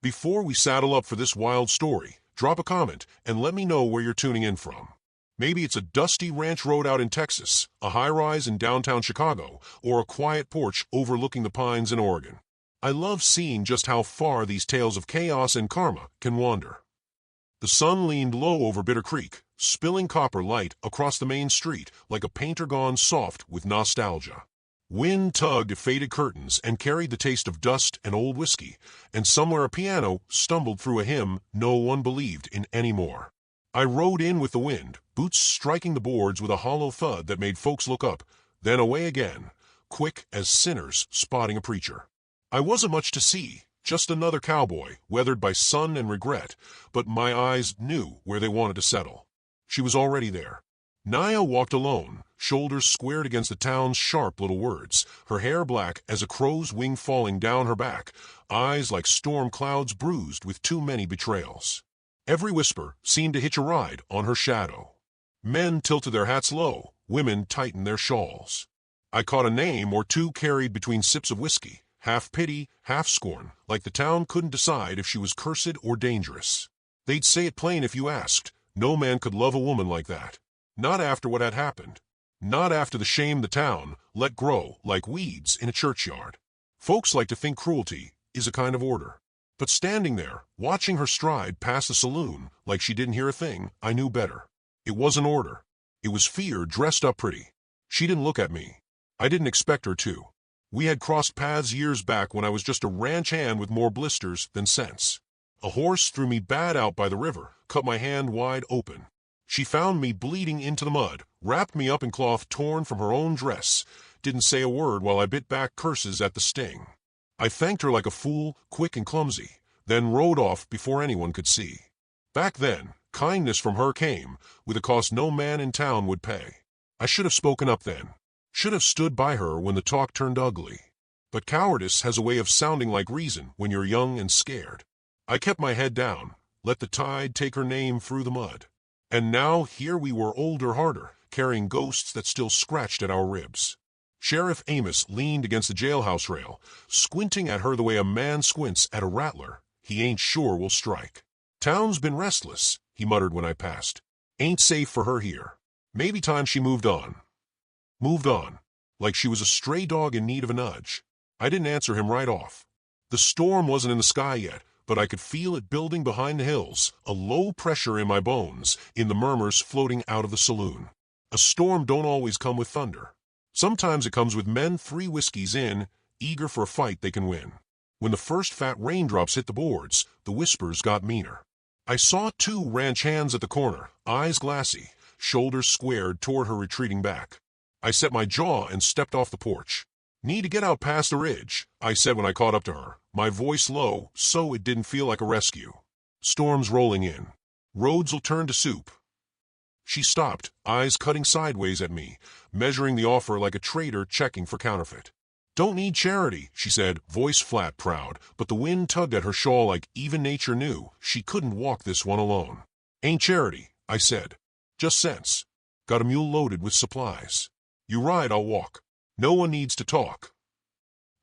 Before we saddle up for this wild story, drop a comment and let me know where you're tuning in from. Maybe it's a dusty ranch road out in Texas, a high-rise in downtown Chicago, or a quiet porch overlooking the pines in Oregon. I love seeing just how far these tales of chaos and karma can wander. The sun leaned low over Bitter Creek, spilling copper light across the main street like a painter gone soft with nostalgia. Wind tugged at faded curtains and carried the taste of dust and old whiskey, and somewhere a piano stumbled through a hymn no one believed in anymore. I rode in with the wind, boots striking the boards with a hollow thud that made folks look up, then away again, quick as sinners spotting a preacher. I wasn't much to see, just another cowboy, weathered by sun and regret, but my eyes knew where they wanted to settle. She was already there. Naya walked alone, shoulders squared against the town's sharp little words, her hair black as a crow's wing falling down her back, eyes like storm clouds bruised with too many betrayals. Every whisper seemed to hitch a ride on her shadow. Men tilted their hats low, women tightened their shawls. I caught a name or two carried between sips of whiskey, half pity, half scorn, like the town couldn't decide if she was cursed or dangerous. They'd say it plain if you asked, no man could love a woman like that. Not after what had happened. Not after the shame the town let grow like weeds in a churchyard. Folks like to think cruelty is a kind of order. But standing there, watching her stride past the saloon like she didn't hear a thing, I knew better. It wasn't order. It was fear dressed up pretty. She didn't look at me. I didn't expect her to. We had crossed paths years back when I was just a ranch hand with more blisters than sense. A horse threw me bad out by the river, cut my hand wide open. She found me bleeding into the mud, wrapped me up in cloth torn from her own dress, didn't say a word while I bit back curses at the sting. I thanked her like a fool, quick and clumsy, then rode off before anyone could see. Back then, kindness from her came, with a cost no man in town would pay. I should have spoken up then. Should have stood by her when the talk turned ugly. But cowardice has a way of sounding like reason when you're young and scared. I kept my head down, let the tide take her name through the mud. And now here we were older harder, carrying ghosts that still scratched at our ribs. Sheriff Amos leaned against the jailhouse rail, squinting at her the way a man squints at a rattler he ain't sure will strike. Town's been restless, he muttered when I passed. Ain't safe for her here. Maybe time she moved on. Moved on, like she was a stray dog in need of a nudge. I didn't answer him right off. The storm wasn't in the sky yet, but I could feel it building behind the hills, a low pressure in my bones, in the murmurs floating out of the saloon. A storm don't always come with thunder. Sometimes it comes with men 3 whiskeys in, eager for a fight they can win. When the first fat raindrops hit the boards, the whispers got meaner. I saw 2 ranch hands at the corner, eyes glassy, shoulders squared toward her retreating back. I set my jaw and stepped off the porch. Need to get out past the ridge, I said when I caught up to her, my voice low so it didn't feel like a rescue. Storm's rolling in. Roads'll turn to soup. She stopped, eyes cutting sideways at me, measuring the offer like a trader checking for counterfeit. Don't need charity, she said, voice flat proud, but the wind tugged at her shawl like even nature knew she couldn't walk this one alone. Ain't charity, I said. Just sense. Got a mule loaded with supplies. You ride, I'll walk. No one needs to talk.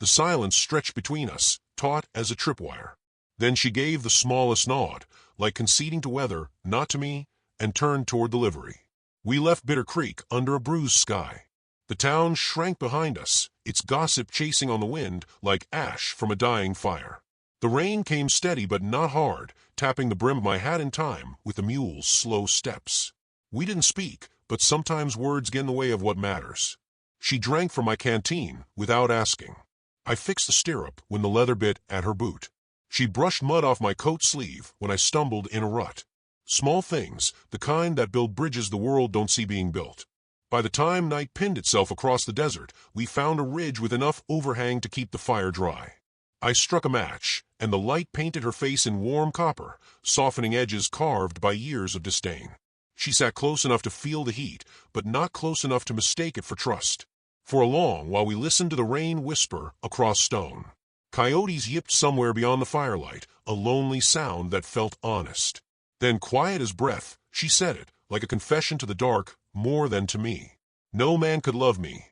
The silence stretched between us, taut as a tripwire. Then she gave the smallest nod, like conceding to weather, not to me, and turned toward the livery. We left Bitter Creek under a bruised sky. The town shrank behind us, its gossip chasing on the wind like ash from a dying fire. The rain came steady but not hard, tapping the brim of my hat in time with the mule's slow steps. We didn't speak, but sometimes words get in the way of what matters. She drank from my canteen without asking. I fixed the stirrup when the leather bit at her boot. She brushed mud off my coat sleeve when I stumbled in a rut. Small things, the kind that build bridges the world don't see being built. By the time night pinned itself across the desert, we found a ridge with enough overhang to keep the fire dry. I struck a match, and the light painted her face in warm copper, softening edges carved by years of disdain. She sat close enough to feel the heat, but not close enough to mistake it for trust. For a long while we listened to the rain whisper across stone. Coyotes yipped somewhere beyond the firelight, a lonely sound that felt honest. Then, quiet as breath, she said it, like a confession to the dark, more than to me. No man could love me.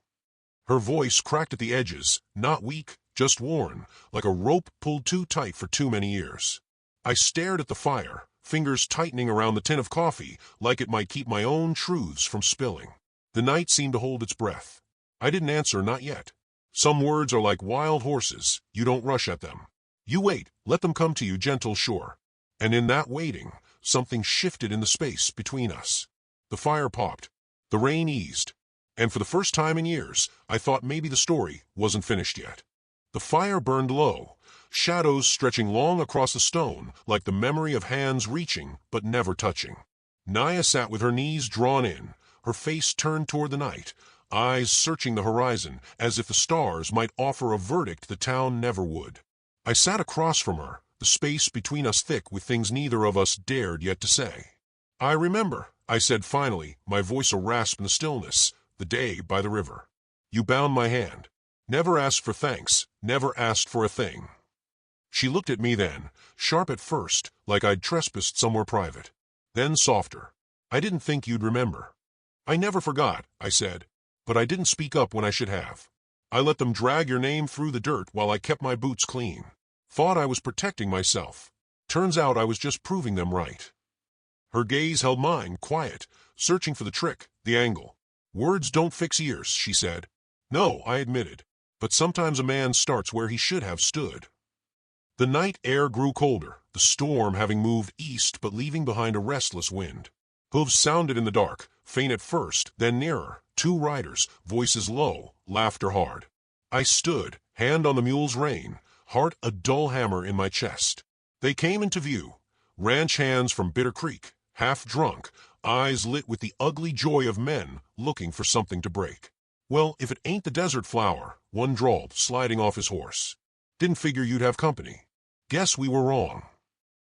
Her voice cracked at the edges, not weak, just worn, like a rope pulled too tight for too many years. I stared at the fire, fingers tightening around the tin of coffee like it might keep my own truths from spilling. The night seemed to hold its breath. I didn't answer, not yet. Some words are like wild horses. You don't rush at them. You wait, let them come to you gentle, sure. And in that waiting, something shifted in the space between us. The fire popped. The rain eased. And for the first time in years, I thought maybe the story wasn't finished yet. The fire burned low, shadows stretching long across the stone like the memory of hands reaching but never touching. Naya sat with her knees drawn in, her face turned toward the night, eyes searching the horizon as if the stars might offer a verdict the town never would. I sat across from her, the space between us thick with things neither of us dared yet to say. "I remember," I said finally, my voice a rasp in the stillness, "the day by the river. You bound my hand. Never asked for thanks, never asked for a thing." She looked at me then, sharp at first, like I'd trespassed somewhere private. Then softer. "I didn't think you'd remember." "I never forgot," I said, "but I didn't speak up when I should have. I let them drag your name through the dirt while I kept my boots clean. Thought I was protecting myself. Turns out I was just proving them right." Her gaze held mine, quiet, searching for the trick, the angle. "Words don't fix ears," she said. "No," I admitted, "but sometimes a man starts where he should have stood." The night air grew colder, the storm having moved east but leaving behind a restless wind. Hooves sounded in the dark, faint at first, then nearer, 2 riders, voices low, laughter hard. I stood, hand on the mule's rein, heart a dull hammer in my chest. They came into view, ranch hands from Bitter Creek, half drunk, eyes lit with the ugly joy of men looking for something to break. "Well, if it ain't the desert flower," one drawled, sliding off his horse. "Didn't figure you'd have company. Guess we were wrong."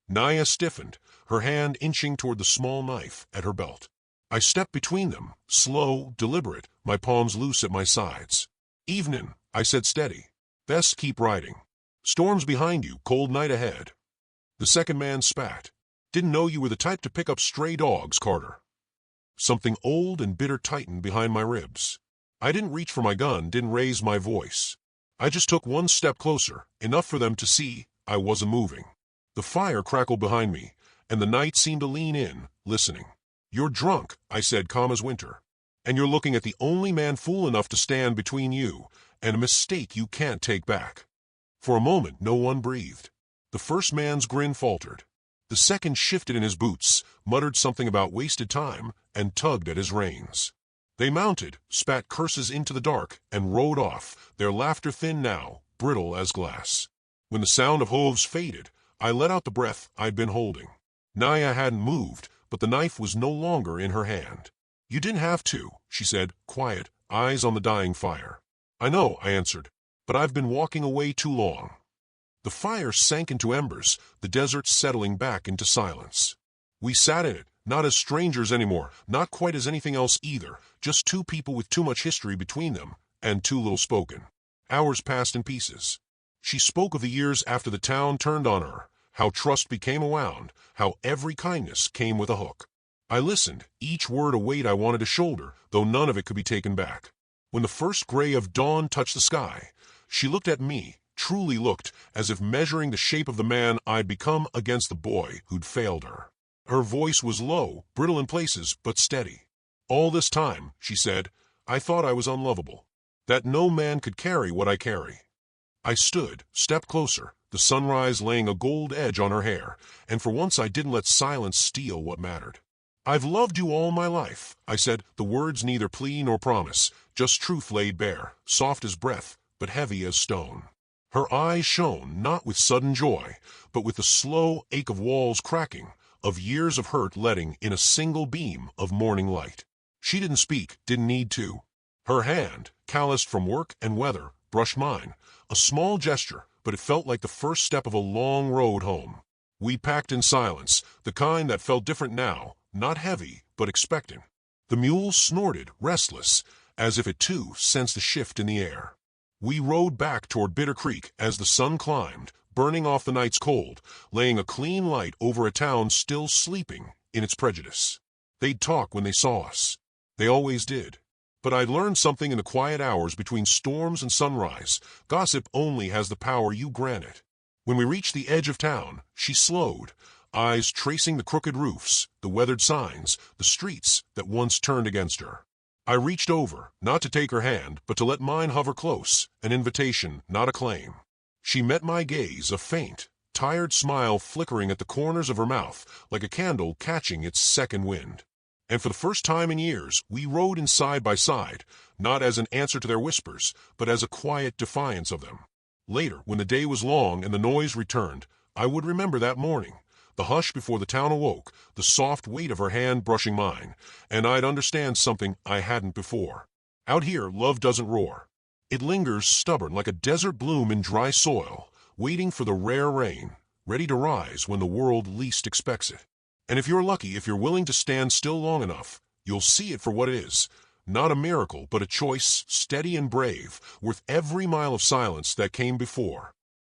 Naya stiffened, her hand inching toward the small knife at her belt. I stepped between them, slow, deliberate, my palms loose at my sides. "Evenin'," I said steady. "Best keep riding. Storm's behind you, cold night ahead." The second man spat. "Didn't know you were the type to pick up stray dogs, Carter." Something old and bitter tightened behind my ribs. I didn't reach for my gun, didn't raise my voice. I just took one step closer, enough for them to see I wasn't moving. The fire crackled behind me, and the night seemed to lean in, listening. "You're drunk," I said, calm as winter. "And you're looking at the only man fool enough to stand between you and a mistake you can't take back." For a moment, no one breathed. The first man's grin faltered. The second shifted in his boots, muttered something about wasted time, and tugged at his reins. They mounted, spat curses into the dark, and rode off, their laughter thin now, brittle as glass. When the sound of hooves faded, I let out the breath I'd been holding. Naya hadn't moved, but the knife was no longer in her hand. "You didn't have to," she said, quiet, eyes on the dying fire. "I know," I answered, "but I've been walking away too long." The fire sank into embers, the desert settling back into silence. We sat in it, not as strangers anymore, not quite as anything else either, just 2 people with too much history between them, and too little spoken. Hours passed in pieces. She spoke of the years after the town turned on her, how trust became a wound, how every kindness came with a hook. I listened, each word a weight I wanted to shoulder, though none of it could be taken back. When the first gray of dawn touched the sky, she looked at me, truly looked, as if measuring the shape of the man I'd become against the boy who'd failed her. Her voice was low, brittle in places, but steady. "All this time," she said, "I thought I was unlovable, that no man could carry what I carry." I stood, stepped closer, the sunrise laying a gold edge on her hair, and for once I didn't let silence steal what mattered. "I've loved you all my life," I said, the words neither plea nor promise, just truth laid bare, soft as breath, but heavy as stone. Her eyes shone, not with sudden joy, but with the slow ache of walls cracking, of years of hurt letting in a single beam of morning light. She didn't speak, didn't need to. Her hand, calloused from work and weather, brushed mine, a small gesture, but it felt like the first step of a long road home. We packed in silence, the kind that felt different now, not heavy, but expectant. The mule snorted, restless, as if it too sensed the shift in the air. We rode back toward Bitter Creek as the sun climbed, burning off the night's cold, laying a clean light over a town still sleeping in its prejudice. They'd talk when they saw us. They always did. But I'd learned something in the quiet hours between storms and sunrise. Gossip only has the power you grant it. When we reached the edge of town, she slowed, eyes tracing the crooked roofs, the weathered signs, the streets that once turned against her. I reached over, not to take her hand, but to let mine hover close, an invitation, not a claim. She met my gaze, a faint, tired smile flickering at the corners of her mouth, like a candle catching its second wind. And for the first time in years, we rode in side by side, not as an answer to their whispers, but as a quiet defiance of them. Later, when the day was long and the noise returned, I would remember that morning, the hush before the town awoke, the soft weight of her hand brushing mine, and I'd understand something I hadn't before. Out here, love doesn't roar. It lingers stubborn like a desert bloom in dry soil, waiting for the rare rain, ready to rise when the world least expects it. And if you're lucky, if you're willing to stand still long enough, you'll see it for what it is. Not a miracle, but a choice, steady and brave, worth every mile of silence that came before.